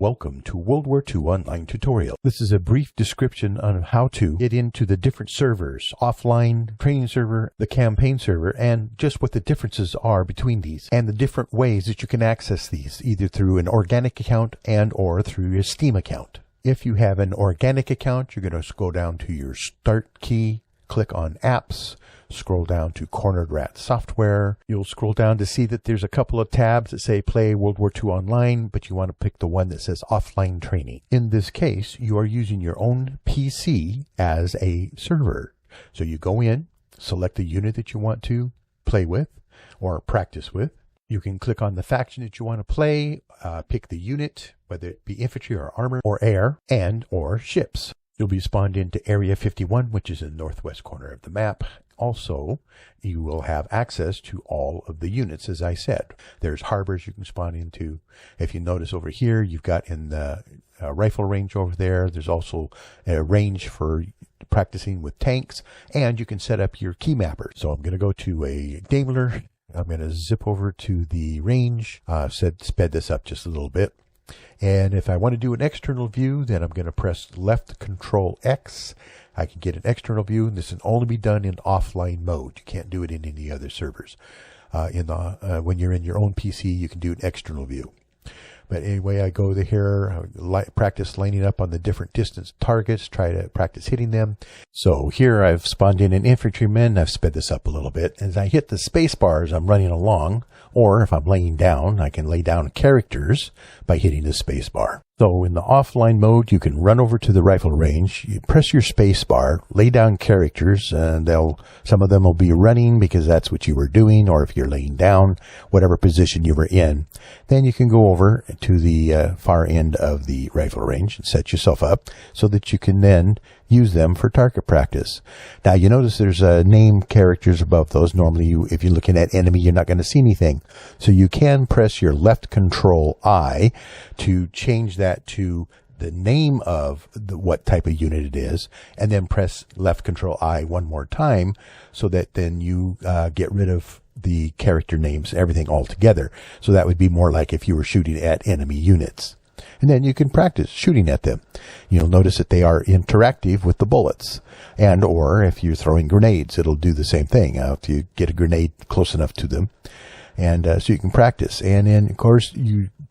Welcome to World War II Online Tutorial. This is a brief description on how to get into the different servers, offline, training server, the campaign server, and just what the differences are between these, and the different ways that you can access these, either through an organic account and or through your Steam account. If you have an organic account, you're going to go down to your Start key, click on Apps, scroll down to Cornered Rat Software. You'll scroll down to see that there's a couple of tabs that say Play World War II Online, but you want to pick the one that says Offline Training. In this case, you are using your own PC as a server. So you go in, select the unit that you want to play with or practice with. You can click on the faction that you want to play, pick the unit, whether it be infantry or armor or air and or ships. You'll be spawned into Area 51, which is in the northwest corner of the map. Also, you will have access to all of the units, as I said. There's harbors you can spawn into. If you notice over here, you've got in the rifle range over there. There's also a range for practicing with tanks, and you can set up your key mapper. So I'm going to go to a Daimler. I'm going to zip over to the range. Sped this up just a little bit. And if I want to do an external view, then I'm going to press left Control X. I can get an external view, and this can only be done in offline mode. You can't do it in any other servers. When you're in your own PC, you can do an external view. But anyway, I go here, practice lining up on the different distance targets, try to practice hitting them. So here I've spawned in an infantryman. I've sped this up a little bit. As I hit the space bar as I'm running along, or if I'm laying down, I can lay down characters by hitting the space bar. So in the offline mode, you can run over to the rifle range, you press your space bar, lay down characters, and some of them will be running because that's what you were doing, or if you're laying down, whatever position you were in. Then you can go over to the far end of the rifle range and set yourself up so that you can then use them for target practice. Now you notice there's name characters above those. Normally if you're looking at enemy, you're not going to see anything. So you can press your left Control I to change that to the name of what type of unit it is, and then press left Control I one more time so that then you get rid of the character names, everything all together. So that would be more like if you were shooting at enemy units. And then you can practice shooting at them. You'll notice that they are interactive with the bullets. And or if you're throwing grenades, it'll do the same thing if you get a grenade close enough to them. And so you can practice. And then, of course,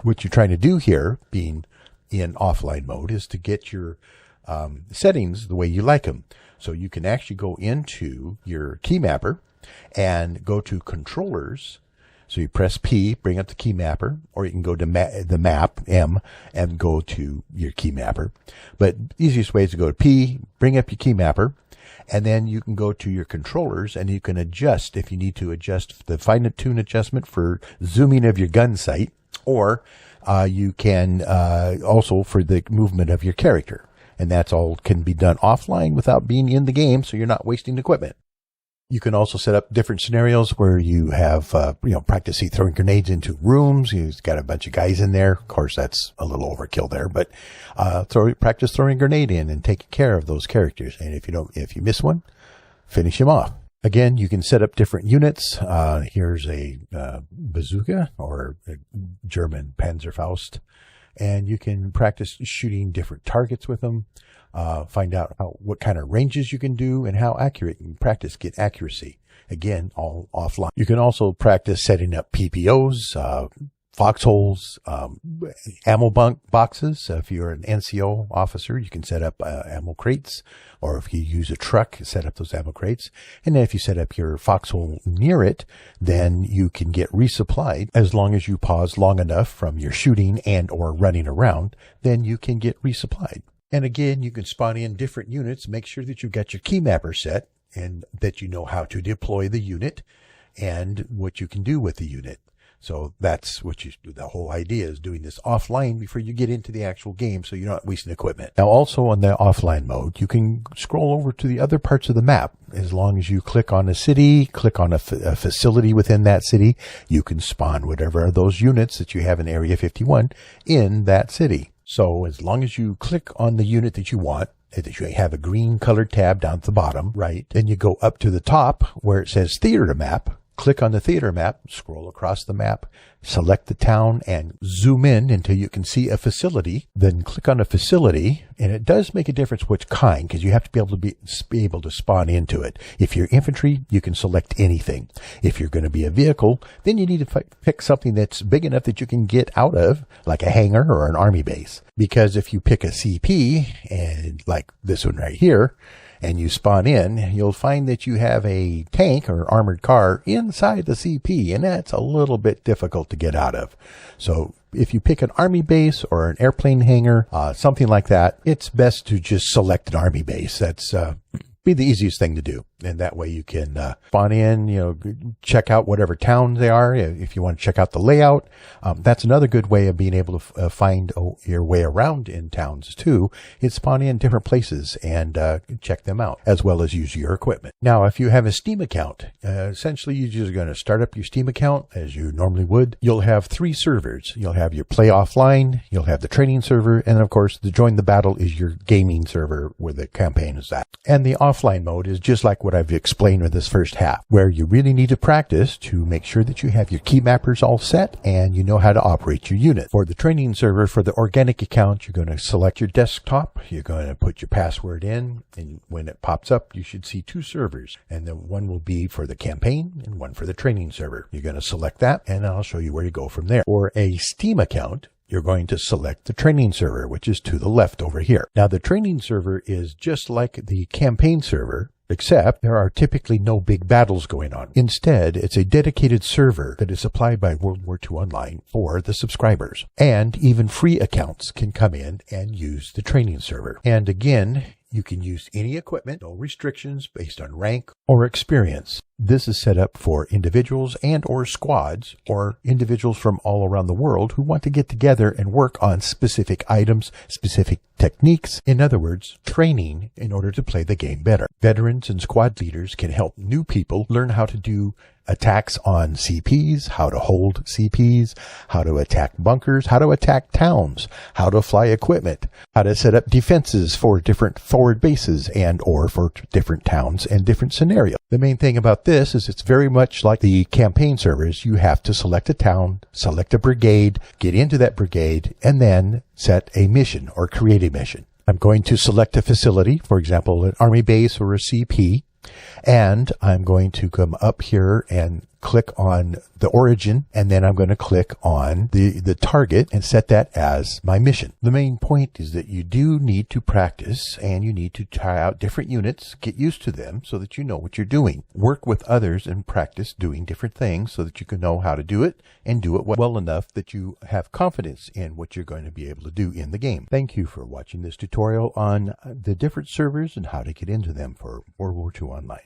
what you're trying to do here, being in offline mode, is to get your settings the way you like them. So you can actually go into your key mapper and go to controllers. So you press P, bring up the key mapper, or you can go to the map, M, and go to your key mapper. But the easiest way is to go to P, bring up your key mapper, and then you can go to your controllers, and you can adjust, if you need to adjust the fine-tune adjustment for zooming of your gun sight, or you can also for the movement of your character. And that's all can be done offline without being in the game, so you're not wasting equipment. You can also set up different scenarios where you have, practicing throwing grenades into rooms. You've got a bunch of guys in there. Of course, that's a little overkill there, but practice throwing a grenade in and taking care of those characters. And if you miss one, finish him off. Again, you can set up different units. Here's a bazooka or a German Panzerfaust, and you can practice shooting different targets with them. Find out what kind of ranges you can do and how accurate you can practice, get accuracy. Again, all offline. You can also practice setting up PPOs, foxholes, ammo boxes. If you're an NCO officer, you can set up ammo crates, or if you use a truck, set up those ammo crates. And then if you set up your foxhole near it, then you can get resupplied. As long as you pause long enough from your shooting and or running around, then you can get resupplied. And again, you can spawn in different units. Make sure that you've got your key mapper set and that you know how to deploy the unit and what you can do with the unit. So that's the whole idea is doing this offline before you get into the actual game, so you're not wasting equipment. Now, also on the offline mode, you can scroll over to the other parts of the map. As long as you click on a city, click on a facility within that city, you can spawn whatever of those units that you have in Area 51 in that city. So as long as you click on the unit that you want, that you have a green colored tab down at the bottom, right? Then you go up to the top where it says theater map, click on the theater map, scroll across the map, select the town and zoom in until you can see a facility. Then click on a facility, and it does make a difference which kind, because you have to be able to spawn into it. If you're infantry, you can select anything. If you're going to be a vehicle, then you need to pick something that's big enough that you can get out of, like a hangar or an army base. Because if you pick a CP, and like this one right here, and you spawn in, you'll find that you have a tank or armored car inside the CP, and that's a little bit difficult to get out of. So if you pick an army base or an airplane hangar, something like that, it's best to just select an army base. That's be the easiest thing to do. And that way you can spawn in, check out whatever towns they are. If you want to check out the layout, that's another good way of being able to find your way around in towns too, is spawn in different places and check them out, as well as use your equipment. Now, if you have a Steam account, essentially you're just going to start up your Steam account as you normally would. You'll have 3 servers. You'll have your play offline, you'll have the training server, and of course the join the battle is your gaming server where the campaign is at. And the offline mode is just like what I've explained in this first half, where you really need to practice to make sure that you have your key mappers all set and you know how to operate your unit. For the training server, for the organic account, you're going to select your desktop, you're going to put your password in, and when it pops up, you should see 2 servers, and then one will be for the campaign and one for the training server. You're going to select that, and I'll show you where to go from there. For a Steam account, you're going to select the training server, which is to the left over here. Now, the training server is just like the campaign server, except there are typically no big battles going on. Instead, it's a dedicated server that is supplied by WWII Online for the subscribers. And even free accounts can come in and use the training server. And again, you can use any equipment, no restrictions based on rank or experience. This is set up for individuals and or squads or individuals from all around the world who want to get together and work on specific items, specific techniques. In other words, training in order to play the game better. Veterans and squad leaders can help new people learn how to do attacks on CPs, how to hold CPs, how to attack bunkers, how to attack towns, how to fly equipment, how to set up defenses for different forward bases and or for different towns and different scenarios. The main thing about this is it's very much like the campaign servers. You have to select a town, select a brigade, get into that brigade, and then set a mission or create a mission. I'm going to select a facility, for example, an army base or a CP. And I'm going to come up here and click on the origin, and then I'm going to click on the target and set that as my mission. The main point is that you do need to practice, and you need to try out different units, get used to them so that you know what you're doing. Work with others and practice doing different things so that you can know how to do it and do it well enough that you have confidence in what you're going to be able to do in the game. Thank you for watching this tutorial on the different servers and how to get into them for WWII Online.